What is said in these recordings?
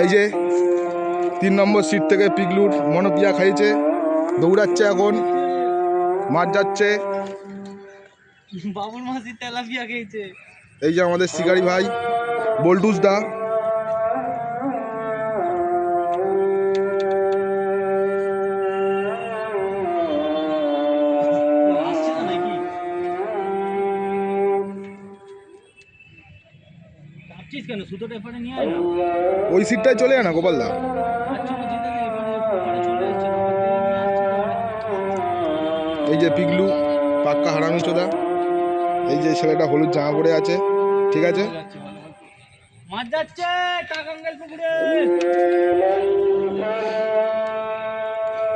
এই যে 3 নম্বর সিট থেকে পিগলুর মনোপিয়া খাইছে, দৌড়াচ্ছে এখন, মাঠ যাচ্ছে। বাবুর মাসি তেলাপিয়া খেয়েছে। এই যে আমাদের শিকারি ভাই বল্টুস দা। আসছে না নাকি? কাঁপছিস কেন? সুতোটা এপারে নিয়ে আয় না। ওই সিটটাই চলে যায় না গোপাল দা। আচ্ছা না, যেতে দে, এপারে চলে যাচ্ছে তো, ওপার থেকে নিয়ে আসছে তো। এই যে পিগলু পাক্কা হারামি চোদা। এই যে ছেলেটা হলুদ জামা পরে আছে, ঠিক আছে। মাছ যাচ্ছে টাকাঙ্গাল পুকুরে।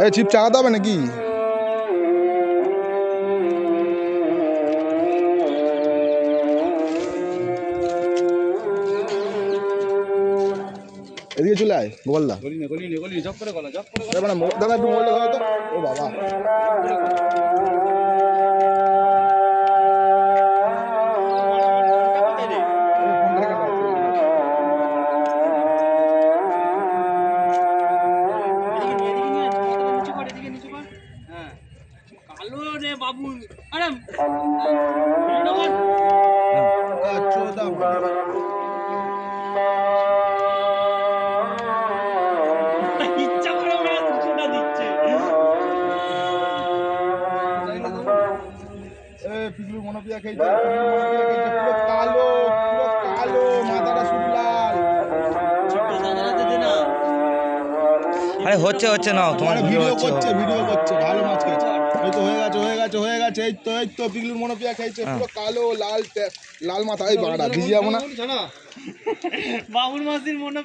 এই চিপ চাগাতে হবে নাকি? এদিকে চলে আয় গোপালদা। দাদা একটু মোবাইলটা ধরো তো। ও বাবা, কালো রে বাবু। আরে ইচ্ছা করে ওরা সুতোটা দিচ্ছে। পিগলুর মনোপিয়া খেয়েছে, পুরো কালো, পুরো কালো, মাথাটা শুধু লাল। ছোট্ট দাদারাতে দে না। আরে হচ্ছে না তোমার ভিডিও করছে, ভালো মাছ খেয়েছে। এই তো হয়ে গেছে। এই তো পিগলুর মনোপিয়া খেয়েছে, পুরো কালো লাল লাল মাথা। এই বাড়া ভিজিয়ে যাবো না। বাবুর মাসির মনে